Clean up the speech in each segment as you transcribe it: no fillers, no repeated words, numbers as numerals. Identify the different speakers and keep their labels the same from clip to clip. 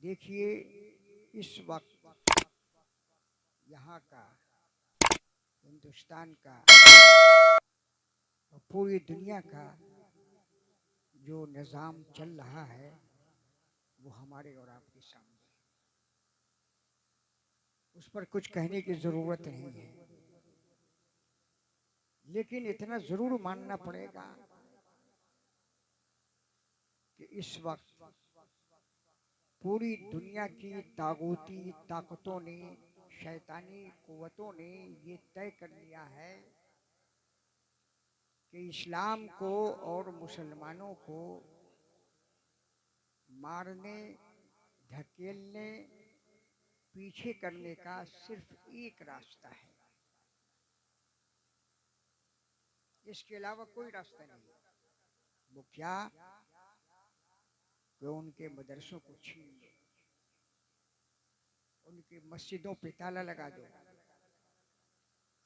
Speaker 1: देखिए, इस वक्त यहाँ का, हिंदुस्तान का और पूरी दुनिया का जो निज़ाम चल रहा है वो हमारे और आपके सामने है। उस पर कुछ कहने की ज़रूरत नहीं है, लेकिन इतना ज़रूर मानना पड़ेगा कि इस वक्त पूरी दुनिया की तागूती ताकतों ने, शैतानी कुव्वतों ने ये तय कर लिया है कि इस्लाम को और मुसलमानों को मारने, धकेलने, पीछे करने का सिर्फ एक रास्ता है, इसके अलावा कोई रास्ता नहीं है। वो क्या? कि उनके मदरसों को छीन लो, उनकी मस्जिदों पे ताला लगा दो,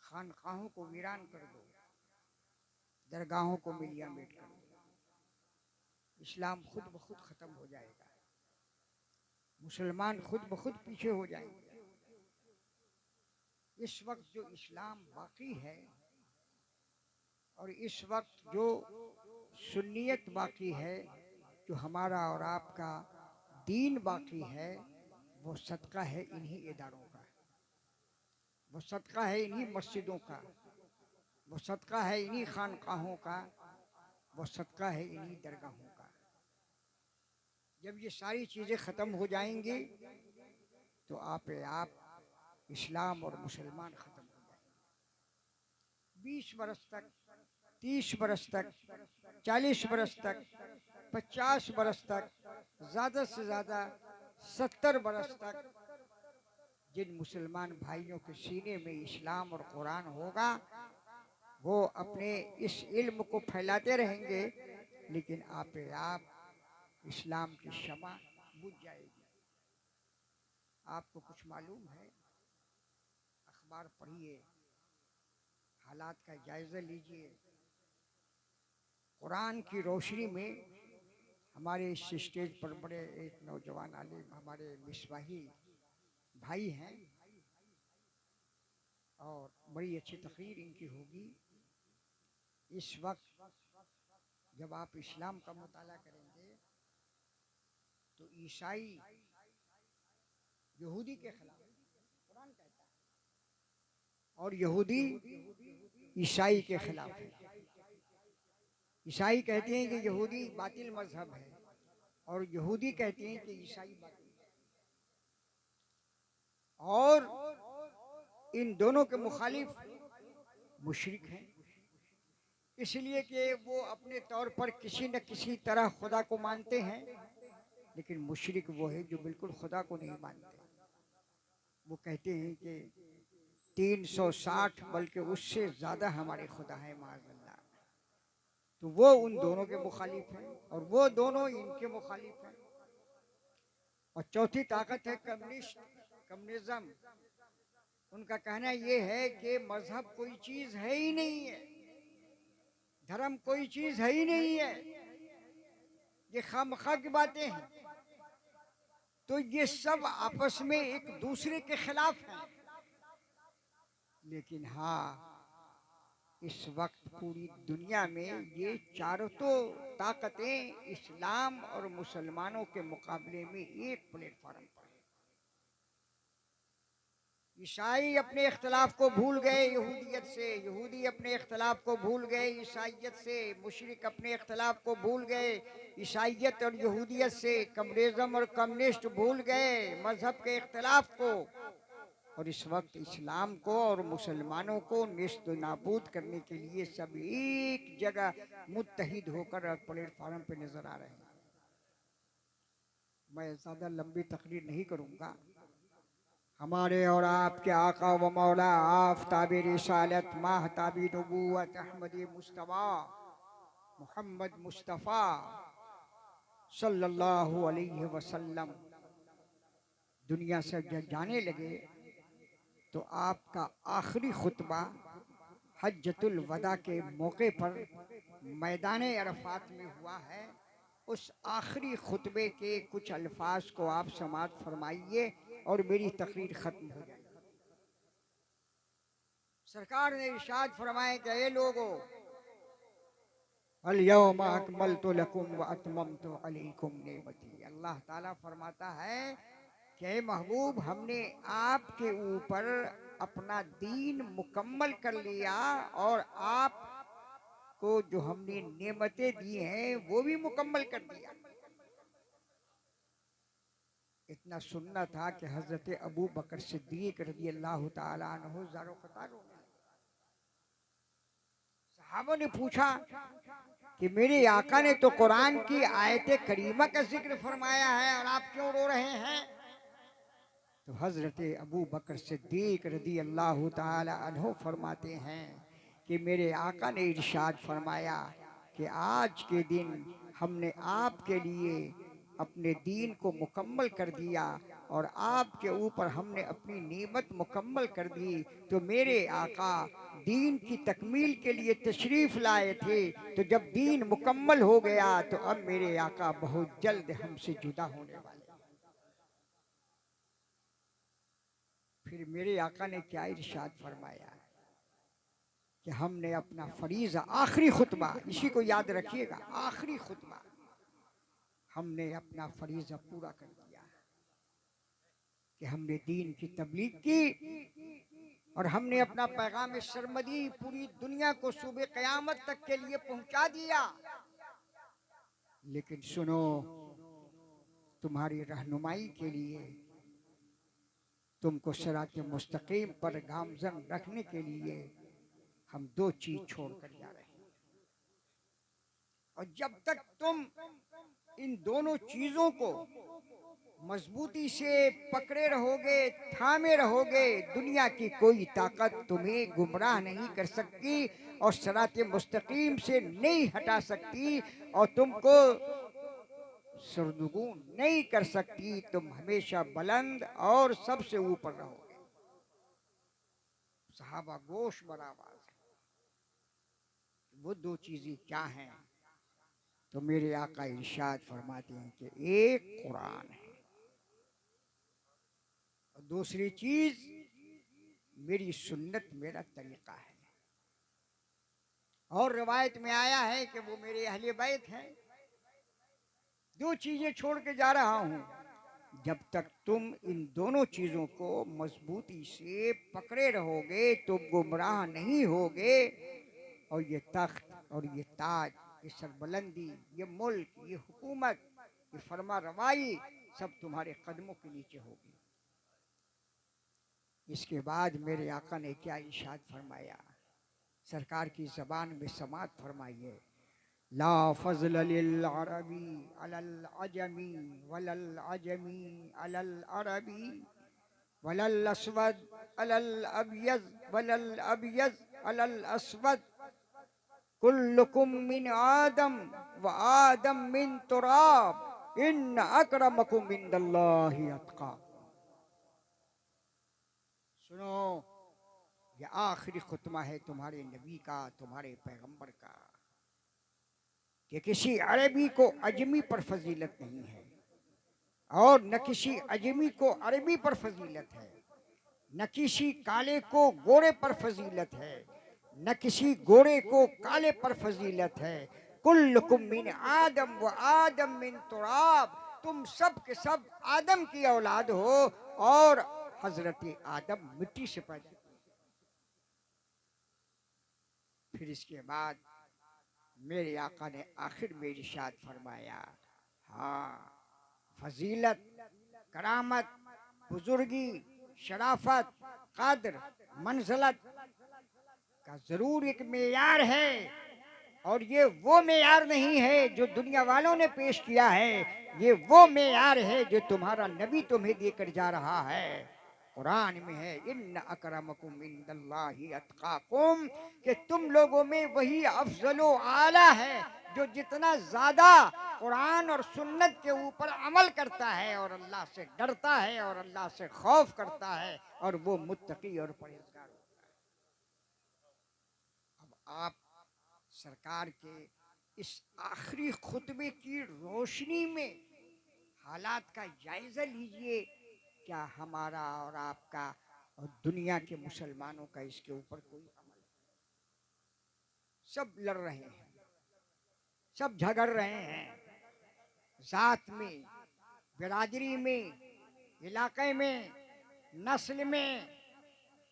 Speaker 1: खानकाहों को वीरान कर दो, दरगाहों को मिलिया मेट कर दो। इस्लाम खुद ब खुद खत्म हो जाएगा, मुसलमान खुद ब खुद पीछे हो जाएंगे। इस वक्त जो इस्लाम बाकी है और इस वक्त जो सुन्नियत बाकी है, जो हमारा और आपका दीन बाकी है, वो सदका है इन्हीं इदारों का, वो सदका है इन्हीं मस्जिदों का, वो सदका है इन्हीं खानकाहों का, वो सदका है इन्हीं दरगाहों का। जब ये सारी चीज़ें ख़त्म हो जाएंगी तो आप इस्लाम और मुसलमान ख़त्म हो जाएंगे। 20 बरस तक, 30 बरस तक, 40 बरस तक, 50 बरस तक, ज़्यादा से ज़्यादा 70 बरस तक जिन मुसलमान भाइयों के सीने में इस्लाम और कुरान होगा, वो अपने इस इल्म को फैलाते रहेंगे, लेकिन आप इस्लाम की शमा बुझ जाएगी। आपको कुछ मालूम है? अखबार पढ़िए, हालात का जायज़ा लीजिए। कुरान की रोशनी में हमारे इस स्टेज पर बड़े एक नौजवान आलिम, हमारे मिसबाही भाई हैं और बड़ी अच्छी तकरीर इनकी होगी। इस वक्त जब आप इस्लाम का मुताला करेंगे तो ईसाई यहूदी के खिलाफ कुरान कहता है और यहूदी ईसाई के खिलाफ है। ईसाई कहते हैं कि यहूदी बातिल मजहब है और यहूदी कहते हैं कि ईसाई बातिल है, और इन दोनों के मुखालिफ मुशरिक हैं, इसलिए कि वो अपने तौर पर किसी न किसी तरह खुदा को मानते हैं, लेकिन मुशरिक वो है जो बिल्कुल खुदा को नहीं मानते। वो कहते हैं कि 360 बल्कि उससे ज़्यादा हमारे खुदा है माज़अल्लाह। तो वो उन दोनों के मुखालिफ हैं और वो दोनों इनके मुखालिफ हैं। और चौथी ताकत है कम्युनिज्म। उनका कहना ये है कि मजहब कोई चीज़ है ही नहीं है, धर्म कोई चीज़ है ही नहीं है, ये खामखा की बातें हैं। तो ये सब आपस में एक दूसरे के खिलाफ हैं। लेकिन हाँ, इस वक्त पूरी दुनिया में ये चारों तो ताकतें इस्लाम और मुसलमानों के मुकाबले में एक प्लेटफॉर्म पर है। ईसाई अपने इख्तलाफ को भूल गए यहूदियत से, यहूदी अपने इख्तलाफ को भूल गए ईसाइयत से, मुशरिक अपने इख्तलाफ को भूल गए ईसाइयत और यहूदियत से, कम्युनिज्म और कम्युनिस्ट भूल गए मजहब के इख्तलाफ को। और इस वक्त इस्लाम को और मुसलमानों को नेस्त नाबूद करने के लिए सब एक जगह मुत्तहिद होकर प्लेटफार्म पे नजर आ रहे हैं। मैं ज़्यादा लंबी तकरीर नहीं करूँगा। हमारे और आपके आका व मौला आफ़ताबे रिसालत माहताबी नबूवत अहमदी मुस्तफ़ा मोहम्मद मुस्तफ़ा सल्लल्लाहु अलैहि वसल्लम दुनिया से जब जाने लगे तो आपका आखिरी खुतबा हज्जतुल वदा के मौके पर मैदान अरफात में हुआ है उस आखिरी खुतबे के कुछ अल्फाज को आप समाअत फरमाइए और मेरी तकरीर खत्म हो जाएगी। सरकार ने इरशाद फरमाया कि ए लोगों, अल-यौमा अकमलतु लकुम व अतममतु अलैकुम नेमती। अल्लाह ताला फरमाता है कि ए महबूब, हमने आपके ऊपर अपना दीन मुकम्मल कर लिया और आपको जो हमने नेमतें दी हैं वो भी मुकम्मल कर दिया। इतना सुनना था कि हजरत अबू बकर सिद्दीक रज़ी अल्लाह ताला अन्हु ज़ारो क़तार हो गए। सहाबा ने पूछा कि मेरे आका ने तो कुरान की आयत करीमा का जिक्र फरमाया है और आप क्यों रो रहे हैं? तो हजरत अबू बकर सिद्दीक रज़ी अल्लाह ताला अन्हु फरमाते हैं कि मेरे आका ने इरशाद फरमाया कि आज के दिन हमने आपके लिए अपने दीन को मुकम्मल कर दिया और आपके ऊपर हमने अपनी नेमत मुकम्मल कर दी। तो मेरे आका दीन की तकमील के लिए तशरीफ लाए थे, तो जब दीन मुकम्मल हो गया तो अब मेरे आका बहुत जल्द हमसे जुदा होने वाले। फिर मेरे आका ने क्या इरशाद फरमाया कि हमने अपना फरीज़ा, आखिरी खुतबा, इसी को याद रखिएगा, आखिरी खुतबा, हमने अपना फरीज़ा पूरा कर दिया कि हमने दीन की तबलीग की और हमने अपना पैगाम सरमदी पूरी दुनिया को सुबह क़यामत तक के लिए पहुंचा दिया। लेकिन सुनो, तुम्हारी रहनुमाई के लिए, तुमको सिरात मुस्तकीम पर गामज़न रखने के लिए हम दो चीज छोड़ कर जा रहे हैं, और जब तक तुम इन दोनों चीजों को मजबूती से पकड़े रहोगे, थामे रहोगे, दुनिया की कोई ताकत तुम्हें गुमराह नहीं कर सकती और सिरात मुस्तकीम से नहीं हटा सकती और तुमको सरनगून नहीं कर सकती। तुम हमेशा बुलंद और सबसे ऊपर रहोगे। सहाबा गोश बराबर, वो दो चीजें क्या हैं? तो मेरे आका इरशाद फरमाते हैं कि एक कुरान है और दूसरी चीज मेरी सुन्नत, मेरा तरीका है। और रिवायत में आया है कि वो मेरे अहले बैत हैं। दो चीजें छोड़ के जा रहा हूं, जब तक तुम इन दोनों चीजों को मजबूती से पकड़े रहोगे तुम गुमराह नहीं होगे और ये तख्त और ये ताज, ये सरबुलंदी, ये मुल्क, ये हुकूमत, ये फरमा रवाई सब तुम्हारे कदमों के नीचे होगी। इसके बाद मेरे आका ने क्या इरशाद फरमाया, सरकार की ज़बान में समात फरमाइए, ला फज़ल लिल अरबी अलल अजमी वलल अजमी अलल अरबी वलल अस्वद अलल अबयज़ वलल अबयज़ अलल अस्वद कुल्लुकुम मिन आदम व आदम मिन तुराब इन्न अकरमकुम इंदल्लाहि अत्क़ाकुम। सुनो, ये आखिरी खुतबा है तुम्हारे नबी का, तुम्हारे पैगंबर का, कि किसी अरबी को अजमी पर फजीलत नहीं है और न किसी अजमी को अरबी पर फजीलत है, न किसी काले को गोरे पर फजीलत है, न किसी गोरे को काले पर फजीलत है। कुल्लुकुम मिन आदम व आदम मिन तुराब, तुम सब के सब आदम की औलाद हो और हजरत आदम मिट्टी से पैदा। फिर इसके बाद मेरे आका ने आखिर में इरशाद फरमाया, हाँ, फजीलत, करामत, बुजुर्गी, शराफत, कद्र, मंज़लत का जरूर एक मेयार है और ये वो मेयार नहीं है जो दुनिया वालों ने पेश किया है, ये वो मेयार है जो तुम्हारा नबी तुम्हें देकर जा रहा है। कुरान में है, इन्न अकरमकुम इंदल्लाहि अत्क़ाकुम, कि तुम लोगों में वही अफजलो आला है जो जितना ज्यादा कुरान और सुन्नत के ऊपर अमल करता है और अल्लाह से डरता है और अल्लाह से खौफ करता है और वो मुत्तकी और परहेजगार होता है। अब आप सरकार के इस आखिरी खुतबे की रोशनी में हालात का जायजा लीजिए। क्या हमारा और आपका और दुनिया के मुसलमानों का इसके ऊपर कोई अमल है? सब लड़ रहे हैं, सब झगड़ रहे हैं, जात में, बिरादरी में, इलाके में, नस्ल में,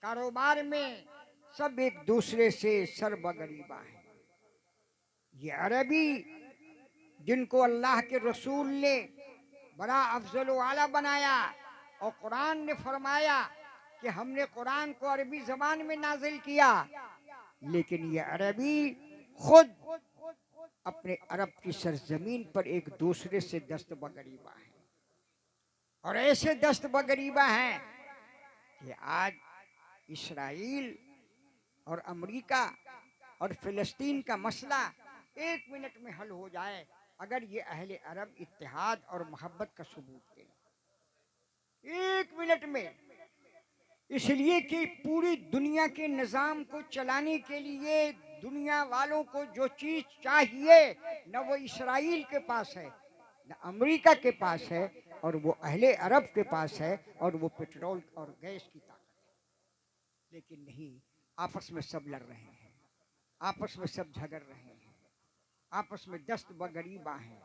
Speaker 1: कारोबार में, सब एक दूसरे से सरबगरीबा है। ये अरबी जिनको अल्लाह के रसूल ने बड़ा अफजल आला बनाया और कुरान ने फरमाया कि हमने कुरान को अरबी जबान में नाजिल किया, लेकिन ये अरबी खुद अपने अरब की सरजमीन पर एक दूसरे से दस्त बगरीबा है। और ऐसे दस्त बगरीबा हैं कि आज इसराइल और अमेरिका और फिलिस्तीन का मसला 1 मिनट में हल हो जाए अगर ये अहले अरब इत्तेहाद और मोहब्बत का सबूत दें। 1 मिनट में। इसलिए कि पूरी दुनिया के निज़ाम को चलाने के लिए दुनिया वालों को जो चीज चाहिए न वो इसराइल के पास है, न अमेरिका के पास है, और वो अहले अरब के पास है, और वो पेट्रोल और गैस की ताकत है। लेकिन नहीं, आपस में सब लड़ रहे हैं, आपस में सब झगड़ रहे हैं, आपस में दस्त बगरीबा हैं,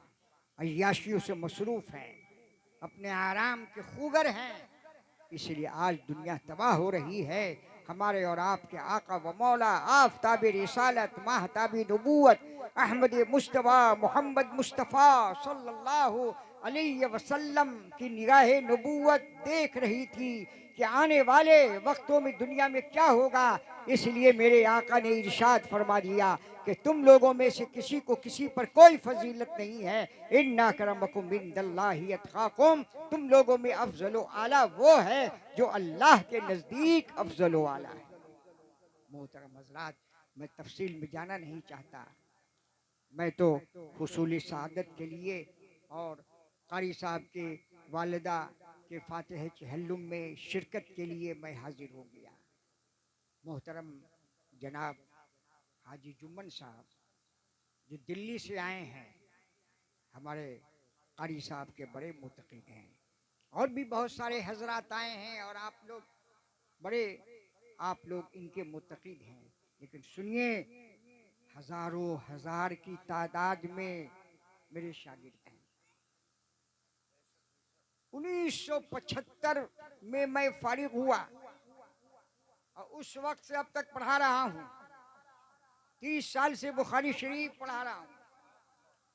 Speaker 1: अय्याशियों से मसरूफ हैं, अपने आराम के खूगर हैं। इसलिए आज दुनिया तबाह हो रही है। हमारे और आपके आका व मौला आफताब रिसालत महताब नबूवत अहमद मुस्तफ़ा मोहम्मद मुस्तफ़ा सल्लल्लाहु अलैहि वसल्लम की निगाह नबूवत देख रही थी कि आने वाले वक्तों में दुनिया में क्या होगा। इसलिए मेरे आका ने इरशाद फरमा दिया कि तुम लोगों में से किसी को किसी पर कोई फजीलत नहीं है। इन्ना करमकुम इंदल्लाहि अतकाकुम, तुम लोगों में अफजल आला वो है जो अल्लाह के नज़दीक अफजल आला है। मोहतरम हज़रात, मैं तफसील में जाना नहीं चाहता। मैं तो हुसूल सआदत के लिए और कारी साहब के वालिदा के फातिह चहल्लुम में शिरकत के लिए मैं हाजिर हो गया। मोहतरम जनाब हाजी जुम्मन साहब जो दिल्ली से आए हैं, हमारे कारी साहब के बड़े मुतक़िद हैं, और भी बहुत सारे हजरात आए हैं और आप लोग इनके मुतक़िद हैं। लेकिन सुनिए, हजारों हजार की तादाद में मेरे शागिर्द हैं। 1975 में मैं फारिग हुआ और उस वक्त से अब तक पढ़ा रहा हूँ। 30 साल से बुखारी शरीफ पढ़ा रहा हूँ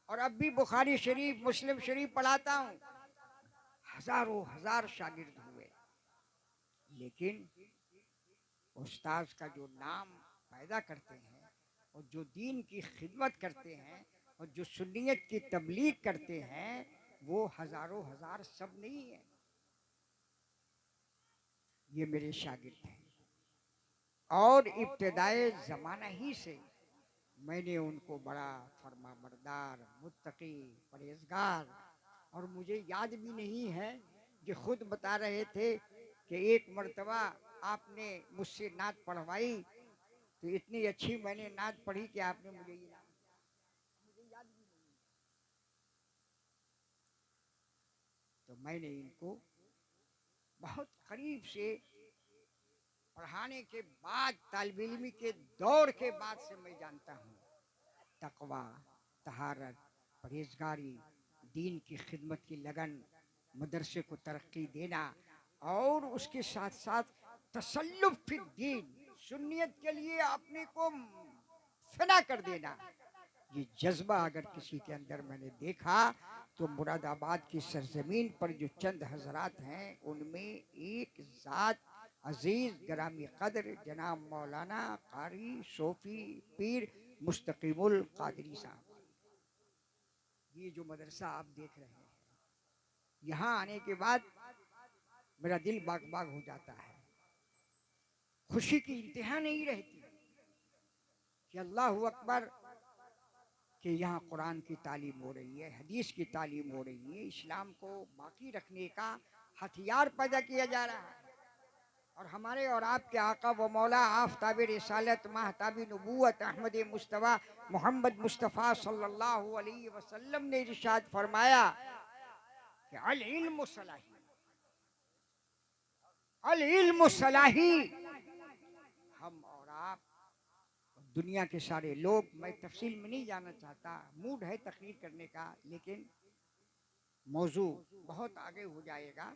Speaker 1: और अब भी बुखारी शरीफ मुस्लिम शरीफ पढ़ाता हूँ। हजारों हजार शागिर्द हुए, लेकिन उस्ताद का जो नाम पैदा करते हैं और जो दीन की खिदमत करते हैं और जो सुन्नियत की तबलीग करते हैं, वो हजारों हजार सब नहीं है। ये मेरे शागिर्द हैं और इब्तिदाए ज़माना ही से मैंने उनको बड़ा फरमा बरदार, मुत्तकी, परहेजगार, और मुझे याद भी नहीं है कि खुद बता रहे थे कि एक मर्तबा आपने मुझसे नात पढ़वाई तो इतनी अच्छी मैंने नात पढ़ी कि आपने मुझे ये नाम, मुझे याद भी नहीं। तो मैंने इनको बहुत करीब से पढ़ाने के बाद, तालिब इल्मी के दौर के बाद से मैं जानता हूँ। तकवा, तहारत, परहेजगारी, दीन की खिदमत की लगन, मदरसे को तरक्की देना और उसके साथ साथ तसल्लुफ फिर दीन, सुन्नियत के लिए अपने को फना कर देना, ये जज्बा अगर किसी के अंदर मैंने देखा तो मुरादाबाद की सरजमीन पर जो चंद हजरात हैं उनमें एक ज़ात अजीज ग्रामी कदर जनाब मौलाना कारी सोफी पीर मुस्तकीमुल कादरी साहब। ये जो मदरसा आप देख रहे हैं, यहाँ आने के बाद मेरा दिल बाग बाग हो जाता है। खुशी की इंतहा नहीं रहती कि अल्लाह अकबर, कि यहाँ कुरान की तालीम हो रही है, हदीस की तालीम हो रही है, इस्लाम को बाकी रखने का हथियार पैदा किया जा रहा है। और हमारे और आपके आका व मौला आफताब रिसालत महताब नबूवत अहमद मुस्तफ़ा मोहम्मद मुस्तफ़ा सल्लल्लाहु अलैहि वसल्लम ने इरशाद फरमाया कि अल इल्मु सलाही, अल इल्मु सलाही। हम और आप, दुनिया के सारे लोग, मैं तफसील में नहीं जाना चाहता, मूड है तकरीर करने का, लेकिन मौजू बहुत आगे हो जाएगा।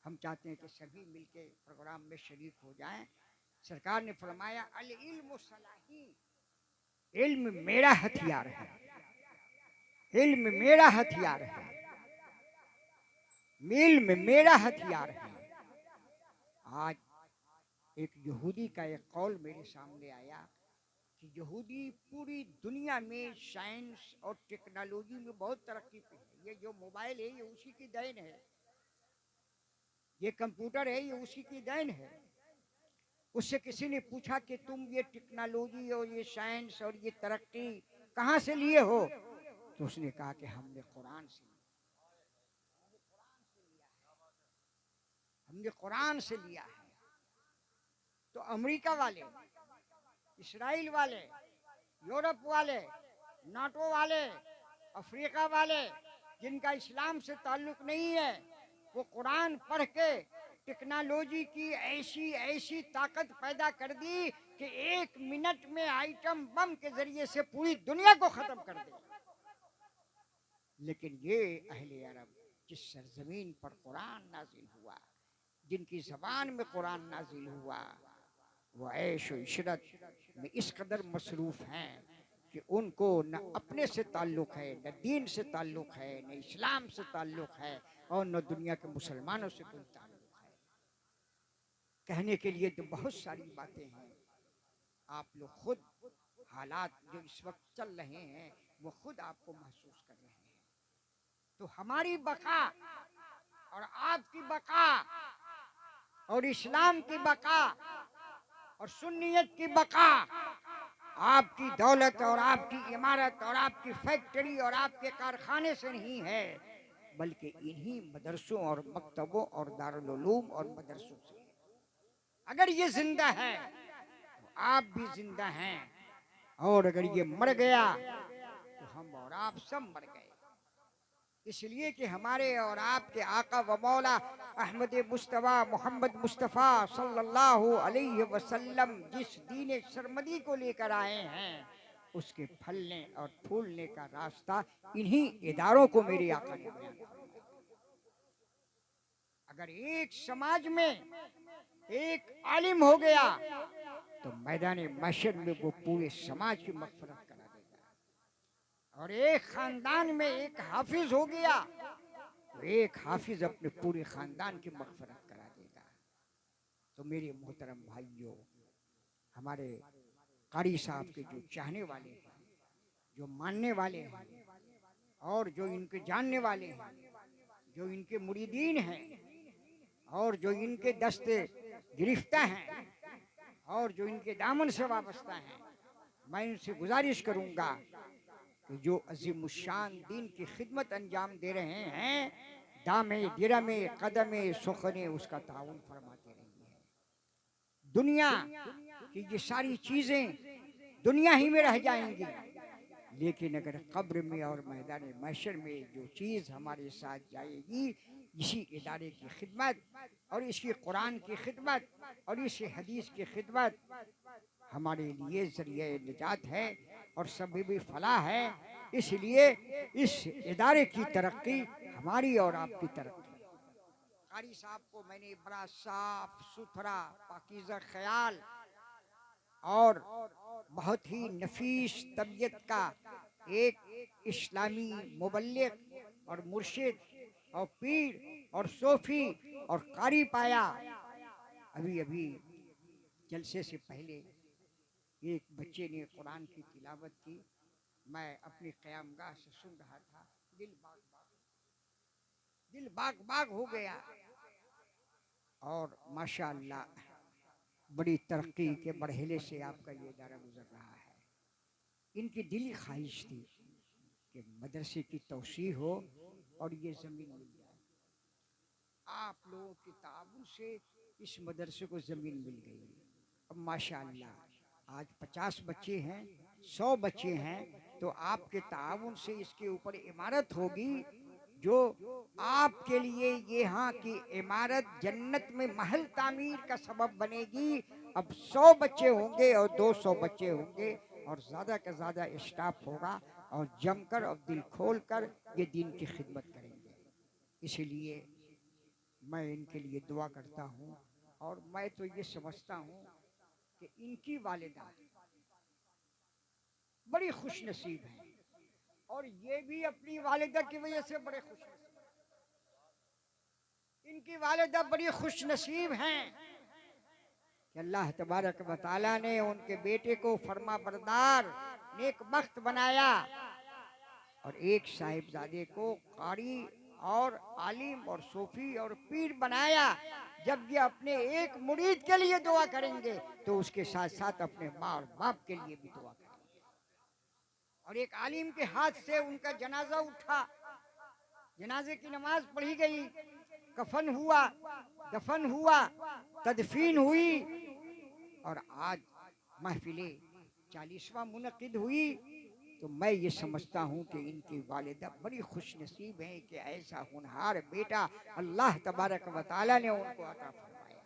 Speaker 1: हम चाहते हैं कि सभी मिलके प्रोग्राम में शरीक हो जाएं। सरकार ने फरमाया अल इल्मु सलाही, इल्म मेरा हथियार है, इल्म मेरा हथियार है, इल्म मेरा हथियार है। आज एक यहूदी का एक कौल मेरे सामने आया कि यहूदी पूरी दुनिया में साइंस और टेक्नोलॉजी में बहुत तरक्की पे है। ये जो मोबाइल है ये उसी की देन है, ये कंप्यूटर है ये उसी की देन है। उससे किसी ने पूछा कि तुम ये टेक्नोलॉजी और ये साइंस और ये तरक्की कहाँ से लिए हो, तो उसने कहा कि हमने कुरान से लिया, हमने कुरान से लिया है। तो अमेरिका वाले, इसराइल वाले, यूरोप वाले, नाटो वाले, अफ्रीका वाले, जिनका इस्लाम से ताल्लुक नहीं है, वो कुरान पढ़ के टेक्नोलॉजी की ऐसी ऐसी ताकत पैदा कर दी कि 1 मिनट में आइटम बम के जरिए से पूरी दुनिया को खत्म कर दे। लेकिन ये अहले अरब, जिस सरजमीन पर कुरान नाजिल हुआ, जिनकी जबान में कुरान नाजिल हुआ, वो ऐश और इशरत में इस कदर मसरूफ हैं कि उनको न अपने से ताल्लुक़ है, न दीन से ताल्लुक़ है, न इस्लाम से ताल्लुक़ है, और न दुनिया के मुसलमानों से कोई ताल्लुक़ है। कहने के लिए तो बहुत सारी बातें हैं। आप लोग खुद हालात जो इस वक्त चल रहे हैं वो खुद आपको महसूस कर रहे हैं। तो हमारी बका और आपकी बका और इस्लाम की बका और सुन्नियत की बका, आपकी दौलत और आपकी इमारत और आपकी फैक्ट्री और आपके कारखाने से नहीं है, बल्कि इन्हीं मदरसों और मकतबों और दारुल उलूम और मदरसों से है। अगर ये जिंदा है तो आप भी जिंदा हैं, और अगर ये मर गया तो हम और आप सब मर गए। इसलिए कि हमारे और आपके आका व मौला अहमद मुस्तफ़ा मोहम्मद मुस्तफ़ा सल्लल्लाहु अलैहि वसल्लम जिस दीन सरमदी को लेकर आए हैं, उसके फलने और फूलने का रास्ता इन्हीं इदारों को मेरे आका ने बयान किया। अगर एक समाज में एक आलिम हो गया तो मैदान महशर में वो पूरे समाज की मग़फ़िरत करा देगा, और एक खानदान में एक हाफिज हो गया तो एक हाफिज अपने पूरे खानदान की मग़फ़िरत करा देगा। तो मेरे मोहतरम भाइयों, हमारे कारी साहब के जो चाहने वाले हैं, जो मानने वाले हैं, और जो इनके जानने वाले हैं, जो इनके मुरीदीन हैं, और जो इनके दस्ते गिरफ्ता हैं, और जो इनके दामन से वाबस्ता हैं, मैं इनसे गुजारिश करूँगा कि जो अज़ीमुश्शान दीन की खिदमत अंजाम दे रहे हैं, दामे दिरमे कदमे सुखने उसका ताउन फरमाते रहिए। दुनिया की ये सारी चीज़ें दुनिया ही में रह जाएंगी, लेकिन अगर कब्र में और मैदान महशर में जो चीज़ हमारे साथ जाएगी, इसी इदारे की खिदमत और इसी कुरान की खिदमत और इसी हदीस की खिदमत हमारे लिए ज़रिए निजात है और सबब फलाह है। इसलिए इस इदारे की तरक्की हमारी और आपकी तरक्की। कारी साहब को मैंने बड़ा साफ सुथरा पाकीज़ा ख्याल और बहुत ही नफीस तबीयत का एक इस्लामी मुबल्लिग और मुर्शिद और पीर और सूफी और कारी पाया। अभी अभी जलसे से पहले एक बच्चे ने कुरान की तिलावत की, मैं अपनी क़यामगाह से सुन रहा था, दिल बाग बाग हो गया। और माशाअल्लाह बड़ी तरक्की के मरहले से आपका ये इदारा गुजर रहा है। इनकी दिली ख्वाहिश थी कि मदरसे की तौसीह हो और ये ज़मीन मिल जाए। आप लोगों के ताउन से इस मदरसे को ज़मीन मिल गई। अब माशाअल्लाह आज 50 बच्चे हैं, 100 बच्चे हैं, तो आपके ताउन से इसके ऊपर इमारत होगी जो आपके लिए यहाँ की इमारत जन्नत में महल तामीर का सबब बनेगी। अब 100 बच्चे होंगे और 200 बच्चे होंगे और ज़्यादा का ज़्यादा स्टाफ होगा और जमकर और दिल खोल कर ये दीन की खिदमत करेंगे। इसलिए मैं इनके लिए दुआ करता हूँ और मैं तो ये समझता हूँ कि इनकी वालिदा बड़ी खुश नसीब है और ये भी अपनी वालिदा की वजह से बड़े खुश नसीब। इनकी वालिदा बड़ी खुश नसीब हैं कि अल्लाह तबारक व तआला ने उनके बेटे को फरमा बरदार नेकबख्त बनाया और एक साहिबजादे को कारी और आलिम और सूफी और पीर बनाया। जब ये अपने एक मुरीद के लिए दुआ करेंगे तो उसके साथ साथ अपने माँ और बाप के लिए भी दुआ करेंगे। और एक आलिम के हाथ से उनका जनाजा उठा, जनाजे की नमाज पढ़ी गई, कफन हुआ, दफन हुआ, तदफीन हुई और आज महफिले 40वां मुनक्किद हुई। तो मैं ये समझता हूँ कि इनकी वालिदा बड़ी खुश नसीब है कि ऐसा होनहार बेटा अल्लाह तबारक व तआला ने उनको अता फरमाया।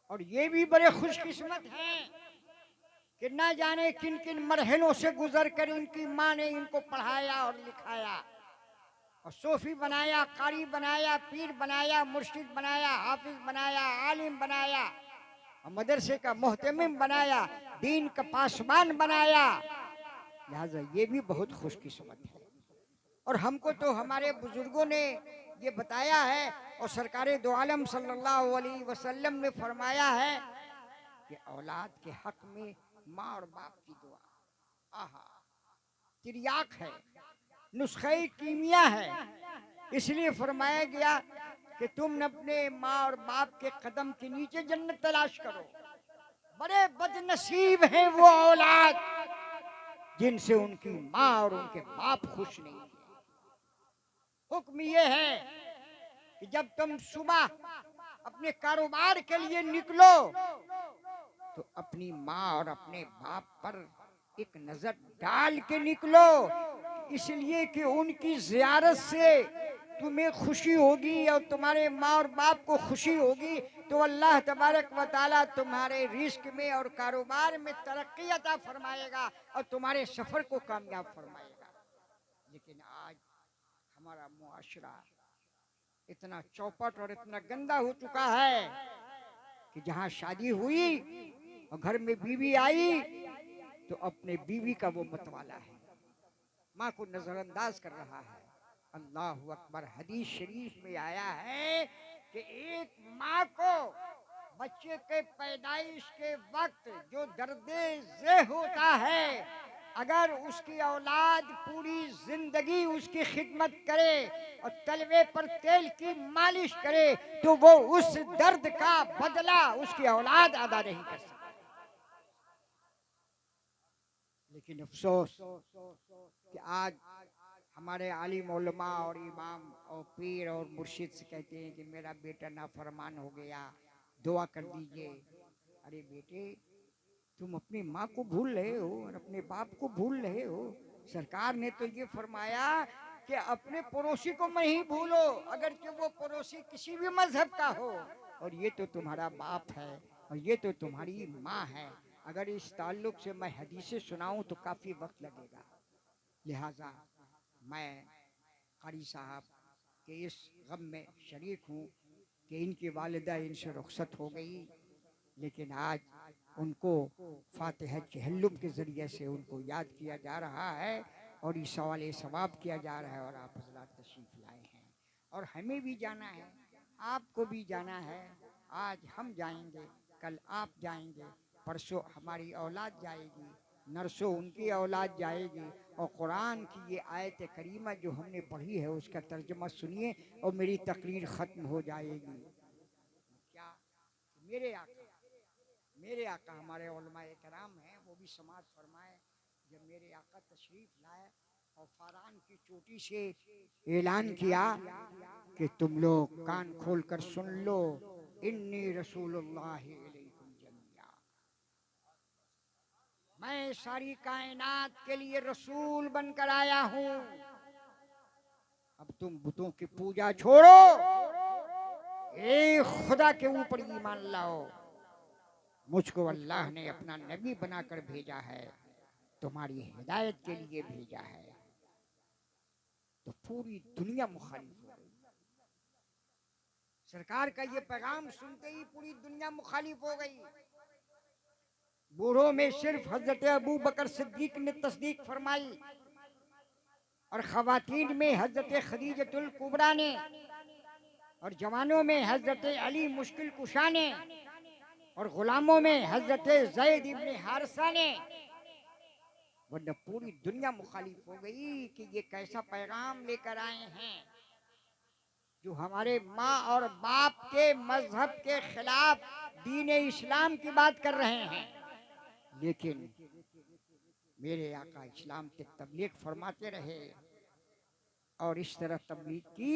Speaker 1: और ये भी बड़े खुशकिस्मत हैं कि ना जाने किन किन मरहलों से गुजर कर इनकी माँ ने इनको पढ़ाया और लिखाया और सूफी बनाया, कारी बनाया, पीर बनाया, मुर्शिद बनाया, हाफिज बनाया, आलिम बनाया और मदरसे का मोहतमिम बनाया, दीन का पासबान बनाया। लिहाजा ये भी बहुत खुशकिस्मत है। और हमको तो हमारे बुजुर्गों ने ये बताया है और सरकारे दो आलम सल्लल्लाहु अलैहि वसल्लम ने फरमाया है कि औलाद के हक में माँ और बाप की दुआ आहा तिरियाक है, नुस्खे कीमिया है। इसलिए फरमाया गया कि तुम अपने माँ और बाप के कदम के नीचे जन्नत तलाश करो। बड़े बदनसीब हैं वो औलाद जिनसे उनकी माँ और उनके बाप खुश नहीं थे। हुक्म ये है कि जब तुम सुबह अपने कारोबार के लिए निकलो तो अपनी माँ और अपने बाप पर एक नजर डाल के निकलो, इसलिए कि उनकी ज़ियारत से तुम्हें खुशी होगी और तुम्हारे माँ और बाप को खुशी होगी तो अल्लाह तबारक व तआला तुम्हारे रिस्क में और कारोबार में तरक्की अता फरमाएगा और तुम्हारे सफ़र को कामयाब फरमाएगा। लेकिन आज हमारा मुआशरा इतना चौपट और इतना गंदा हो चुका है कि जहाँ शादी हुई और घर में बीवी आई तो अपने बीवी का वो मतवाला है, माँ को नजरअंदाज कर रहा है। अल्लाहु अकबर। हदीस शरीफ में आया है कि एक माँ को बच्चे के पैदाइश के वक्त जो दर्दे ज़े होता है, अगर उसकी औलाद पूरी जिंदगी उसकी खिदमत करे और तलवे पर तेल की मालिश करे तो वो उस दर्द का बदला उसकी औलाद अदा नहीं कर सकती। लेकिन अफसोस कि आज हमारे आलिम उलमा और इमाम और पीर और मुर्शिद से कहते हैं कि मेरा बेटा नाफरमान हो गया, दुआ कर दीजिए। अरे बेटे, तुम अपनी माँ को भूल रहे हो और अपने बाप को भूल रहे हो। सरकार ने तो ये फरमाया कि अपने पड़ोसी को नहीं भूलो अगर कि वो पड़ोसी किसी भी मजहब का हो, और ये तो तुम्हारा बाप है और ये तो तुम्हारी माँ है। अगर इस ताल्लुक से मैं हदीसें सुनाऊं तो काफ़ी वक्त लगेगा। लिहाजा मैं कारी साहब के इस गम में शरीक हूँ कि इनकी वालिदा इनसे रुखसत हो गई, लेकिन आज उनको फातिहा चहल्लुम के ज़रिए से उनको याद किया जा रहा है और इस सवाल सवाब किया जा रहा है और आप हज़रात तशरीफ़ लाए हैं और हमें भी जाना है, आपको भी जाना है। आज हम जाएंगे, कल आप जाएंगे, परसों हमारी औलाद जाएगी, नरसों उनकी औलाद जाएगी और कुरान की ये आयत करीमा जो हमने पढ़ी है उसका तर्जुमा सुनिए और मेरी तकरीर ख़त्म हो जाएगी। क्या मेरे आका हमारे उलमाए कराम हैं, वो भी समाज फरमाए। जब मेरे आका तशरीफ़ लाए और फरान की चोटी से ऐलान किया कि तुम लोग कान खोलकर सुन लो, इन्नी रसूलुल्लाह इलैकुम जमीआ, मैं सारी कायनात के लिए रसूल बनकर आया हूं। अब तुम बुतों की पूजा छोड़ो, एक खुदा के ऊपर ईमान लाओ। मुझको अल्लाह ने अपना नबी बनाकर भेजा है, तुम्हारी हिदायत के लिए भेजा है। तो पूरी दुनिया मुखालिफ हो गई। सरकार का ये पैगाम सुनते ही पूरी दुनिया मुखालिफ हो गई। बूढ़ों में सिर्फ हजरत अबू बकर सिद्दीक ने तस्दीक फरमाई और खवातीन में हजरत खदीजतुल कुबरा ने और जवानों में हजरत अली मुश्किल कुशा ने और गुलामों में हजरत ज़ैद इब्न हारिसा ने। वरना पूरी दुनिया मुखालिफ हो गई कि ये कैसा पैगाम लेकर आए हैं जो हमारे माँ और बाप के मजहब के खिलाफ दीन इस्लाम की बात कर रहे हैं। लेकिन मेरे आका इस्लाम की तबलीग फरमाते रहे और इस तरह तबलीग की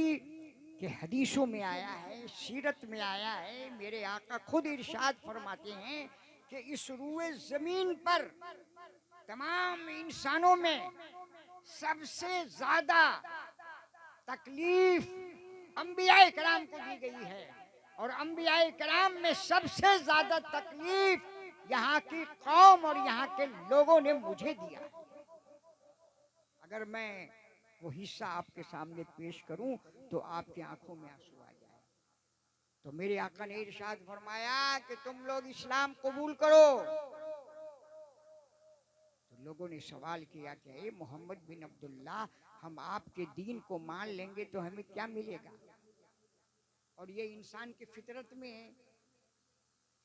Speaker 1: कि हदीसों में आया है, सीरत में आया है। मेरे आका खुद इरशाद फरमाते हैं कि इस रूए जमीन पर तमाम इंसानों में सबसे ज्यादा तकलीफ अंबियाए कराम को दी गई है और अंबियाए कराम में सबसे ज्यादा तकलीफ यहाँ की कौम और यहाँ के लोगों ने मुझे दिया। अगर मैं वो हिस्सा आपके सामने पेश करूं तो आपकी आंखों में आंसू आ जाए। तो मेरे आका ने इरशाद फरमाया कि तुम लोग इस्लाम कबूल करो। तो लोगों ने सवाल किया कि ए मोहम्मद बिन अब्दुल्ला, हम आपके दीन को मान लेंगे तो हमें क्या मिलेगा? और ये इंसान की फितरत में है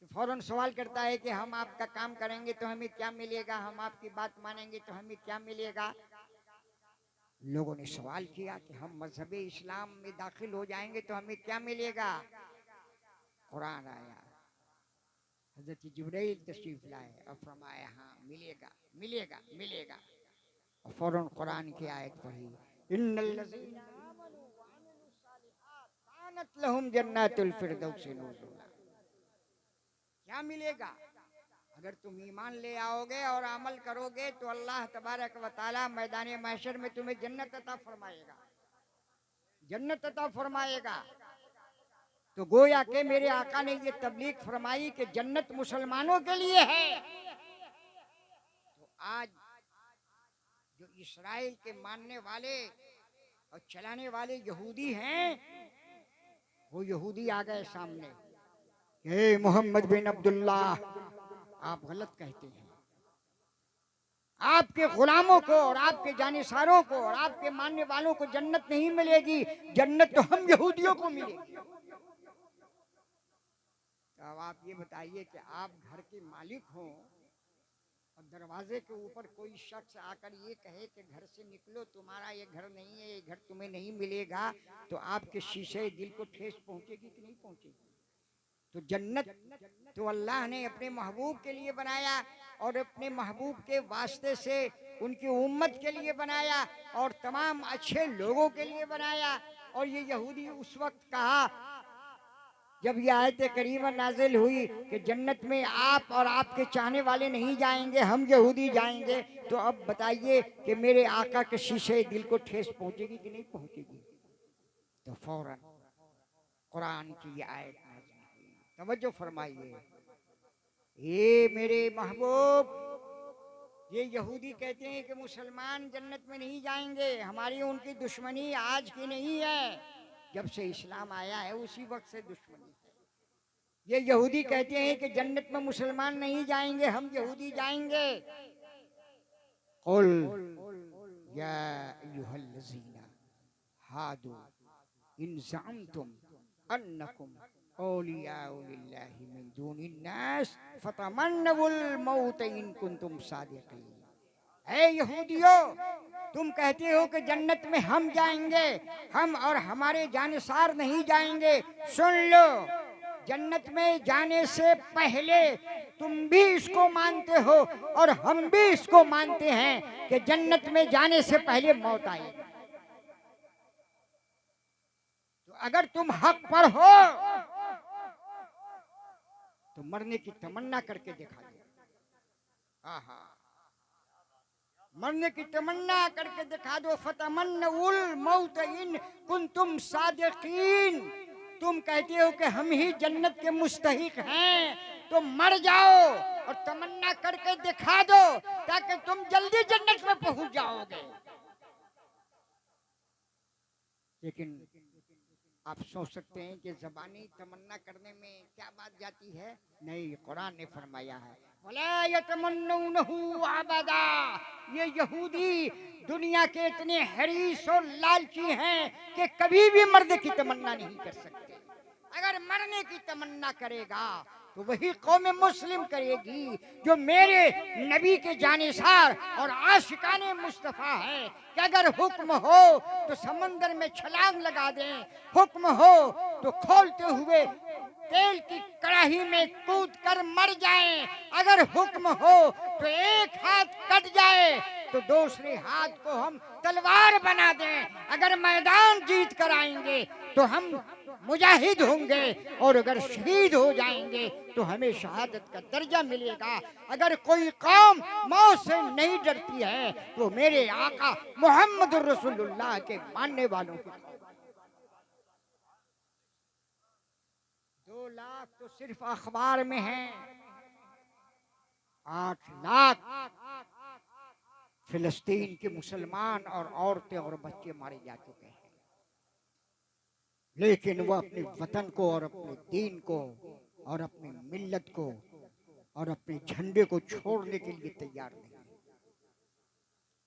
Speaker 1: कि फौरन सवाल करता है कि हम आपका काम करेंगे तो हमें क्या मिलेगा, हम आपकी बात मानेंगे तो हमें क्या मिलेगा। लोगों ने सवाल किया कि हम मजहब इस्लाम में दाखिल हो जाएंगे तो हमें क्या मिलेगा। कुरान आया, हजरत जिब्राइल तशरीफ लाए और फरमाया हाँ मिलेगा मिलेगा मिलेगा। और फौरन कुरान की आयत पढ़ी, इन्नल लज़ीना आमनू व अमिलुस सालिहात कानत लहुम जन्नातुल फिरदौस नुज़ुला। क्या मिलेगा? अगर तुम ईमान ले आओगे और अमल करोगे तो अल्लाह तबारक व तआला मैदान महशर में तुम्हें जन्नत अता फरमाएगा, जन्नत अता फरमाएगा। तो गोया के मेरे आका ने ये तबलीग फरमाई कि जन्नत मुसलमानों के लिए है। तो आज जो इस्राइल के मानने वाले और चलाने वाले यहूदी हैं, वो यहूदी आ गए सामने, हे मोहम्मद बिन अब्दुल्ला, आप गलत कहते हैं। आपके गुलामों को और आपके जानिसारों को और आपके मानने वालों को जन्नत नहीं मिलेगी, जन्नत तो हम यहूदियों को मिलेगी। तो अब आप ये बताइए कि आप घर के मालिक हो और दरवाजे के ऊपर कोई शख्स आकर ये कहे कि घर से निकलो, तुम्हारा ये घर नहीं है, ये घर तुम्हें नहीं मिलेगा, तो आपके शीशे दिल को ठेस पहुंचेगी कि नहीं पहुंचेगी? तो जन्नत तो अल्लाह ने अपने महबूब के लिए बनाया और अपने महबूब के वास्ते से उनकी उम्मत के लिए बनाया और तमाम अच्छे लोगों के लिए बनाया। और ये यहूदी उस वक्त कहा जब ये आयत करीमा नाजिल हुई कि जन्नत में आप और आपके चाहने वाले नहीं जाएंगे, हम यहूदी जाएंगे। तो अब बताइए कि मेरे आका के शीशे दिल को ठेस पहुंचेगी कि नहीं पहुंचेगी? तो फौरन कुरान की ये आयत तवज्जो फरमाइए, ये मेरे महबूब, ये यहूदी कहते हैं कि मुसलमान जन्नत में नहीं जाएंगे। हमारी उनकी दुश्मनी आज की नहीं है, जब से इस्लाम आया है उसी वक्त से दुश्मनी है। ये यहूदी कहते हैं कि जन्नत में मुसलमान नहीं जाएंगे, हम यहूदी जाएंगे। कुल या अय्युहल्लज़ीना हादू इन ज़अमतुम अन्नकुम औलियाउ लिल्लाहि मिन दूनिन्नास फतमन्नवुल मौत इन कुंतुम सादिकीन। ऐ यहूदियों, तुम कहते हो कि जन्नत में हम जाएंगे, हम और हमारे जानिसार नहीं जाएंगे। सुन लो, जन्नत में जाने से पहले तुम भी इसको मानते हो और हम भी इसको मानते हैं कि जन्नत में जाने से पहले मौत आएगी। तो अगर तुम हक पर हो तो मरने की तमन्ना करके दिखा दो। हाँ, मरने की तमन्ना करके दिखा दो। फतमन्नुल मौत इन कुंतुम सादिकीन। तुम कहते हो कि हम ही जन्नत के मुस्तहिक हैं, तो मर जाओ और तमन्ना करके दिखा दो ताकि तुम जल्दी जन्नत में पहुंच जाओगे। लेकिन आप सोच सकते हैं कि ज़बानी तमन्ना करने में क्या बात जाती है। नहीं, कुरान ने फरमाया है वला यतमन्नूनहु अबदा। ये यहूदी दुनिया के इतने हरीस और लालची हैं कि कभी भी मरने की तमन्ना नहीं कर सकते। अगर मरने की तमन्ना करेगा तो वही कौम मुस्लिम करेगी जो मेरे नबी के जानिसार और आशिकाने मुस्तफ़ा है कि अगर हुक्म हो तो समंदर में छलांग लगा दें, हुक्म हो तो खोलते हुए तेल की कड़ाही में कूद कर मर जाएं, अगर हुक्म हो तो एक हाथ कट जाए तो दूसरे हाथ को हम तलवार बना दें, अगर मैदान जीत कर आएंगे तो हम मुजाहिद होंगे और अगर शहीद हो जाएंगे तो हमें शहादत का दर्जा मिलेगा। अगर कोई कौम मौत से नहीं डरती है तो मेरे आका मोहम्मद रसूलुल्लाह के मानने वालों की। 2 लाख तो सिर्फ अखबार में हैं, 8 लाख फिलिस्तीन के मुसलमान और औरतें और बच्चे मारे जा चुके हैं। लेकिन वह अपने वतन को और अपने दीन को और अपनी मिल्लत को और अपने झंडे को छोड़ने के लिए तैयार नहीं।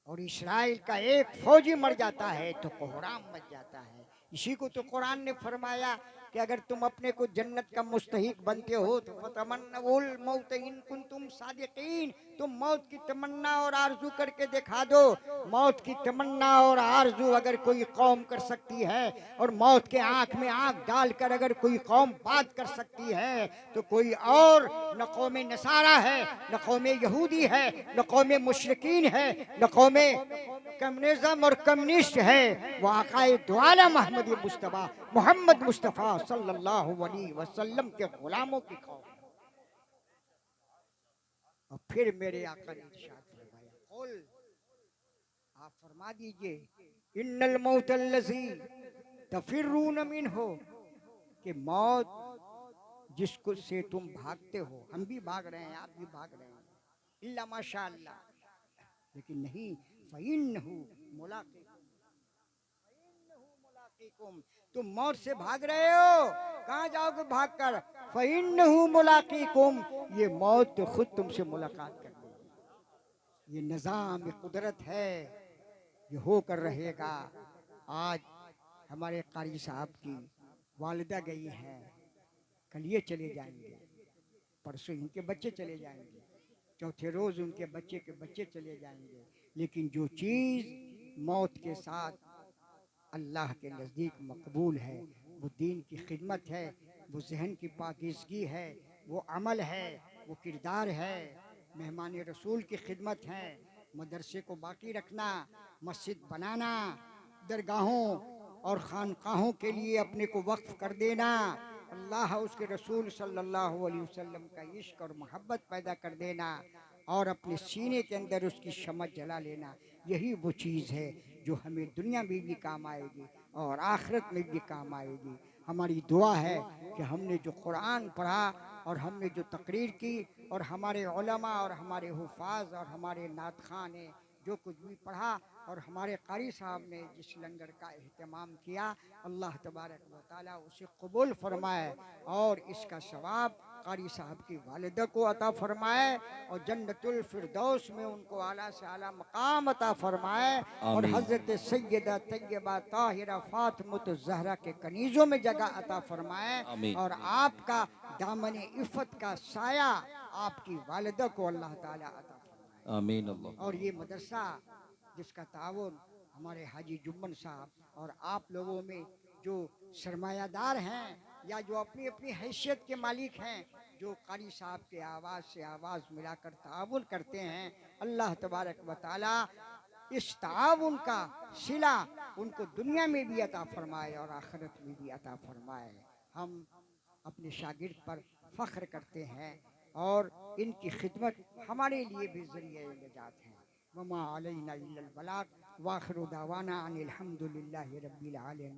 Speaker 1: और इस्राइल का एक फौजी मर जाता है तो कोहराम मच जाता है। इसी को तो कुरान ने फरमाया कि अगर तुम अपने को जन्नत का मुस्तहिक बनते हो तो फतमन्नुल मौत इन कुंतुम सादिकीन। तुम मौत की तमन्ना और आरजू करके दिखा दो। मौत की तमन्ना और आरजू अगर कोई कौम कर सकती है और मौत के आंख में आंख डालकर अगर कोई कौम बात कर सकती है तो कोई और न कौम नसारा है, न कौम यहूदी है, न कौम मुशरिकीन है, न कौम कम्युनिज्म और कम्युनिस्ट है। वो आकाए दो आलम मोहम्मद मुस्तफ़ा सल्लल्लाहु अलैहि वसल्लम के गुलामों की कौम। और फिर मेरे आका ने इरशाद फरमाया, कुल आप फरमा दीजिए इन्नल मौत अल्लज़ी तफिर्रून मिन्हु, कि मौत जिसको से तुम भागते हो, हम भी भाग रहे हैं, आप भी भाग रहे हैं, इल्ला माशाअल्लाह, लेकिन नहीं फ़इन्नहु मुलाक़ीकुम, तुम मौत से भाग रहे हो, कहाँ जाओगे भागकर? फ़इन्नहु मुलाक़ीकुम, ये मौत तो खुद तुमसे मुलाकात कर लेगी। ये निज़ाम कुदरत है, ये होकर रहेगा। आज हमारे कारी साहब की वालिदा गई हैं, कल ये चले जाएंगे, परसों इनके बच्चे चले जाएंगे, चौथे रोज उनके बच्चे के बच्चे चले जाएंगे। लेकिन जो चीज़ मौत के साथ अल्लाह के नज़दीक मकबूल है वो दीन की खिदमत है, वो जहन की पाकीज़गी है, वो अमल है, वो किरदार है, मेहमान रसूल की खिदमत है, मदरसे को बाकी रखना, मस्जिद बनाना, दरगाहों और खानकाहों के लिए अपने को वक्फ कर देना, अल्लाह उसके रसूल सल्लल्लाहु अलैहि वसल्लम का इश्क और मोहब्बत पैदा कर देना और अपने सीने के अंदर उसकी शमअ जला लेना, यही वो चीज़ है जो हमें दुनिया में भी काम आएगी और आखिरत में भी काम आएगी। हमारी दुआ है कि हमने जो कुरान पढ़ा और हमने जो तकरीर की और हमारे उलमा और हमारे हुफ़ाज़ और हमारे नात ख़ां ने जो कुछ भी पढ़ा और हमारे कारी साहब ने जिस लंगर का एहतमाम किया, अल्लाह तबारक व तआला उसे कबूल फरमाए और इसका सवाब कारी साहब की वालिदा को अता फरमाए और जन्नतुल फिरदौस में उनको आला से आला मकाम अता फरमाए और हज़रत सैयदा तैयबा ताहिरा फातिमा ज़हरा के कनीज़ों में जगह अता फरमाए और आपका दामन इफ़्फ़त का साया आपकी वालिदा को अल्लाह ताला अता फरमाए। आमीन। और ये मदरसा जिसका ताउन हमारे हाजी जुम्मन साहब और आप लोगों में जो सरमायादार हैं या जो अपनी अपनी हैसियत के मालिक हैं, जो कारी साहब के आवाज़ से आवाज़ मिलाकर ताउन करते हैं, अल्लाह तबारक व तआला इस ताउन का सिला उनको दुनिया में भी अता फरमाए और आखिरत में भी अता फरमाए। हम अपने शागिर्द पर फ़ख्र करते हैं और इनकी खिदमत हमारे लिए भी ज़रिए निजात है। वमा अलैना इल्लल बलाग व आखिरु दावाना अनिल हम्दुलिल्लाहि रब्बिल आलमीन।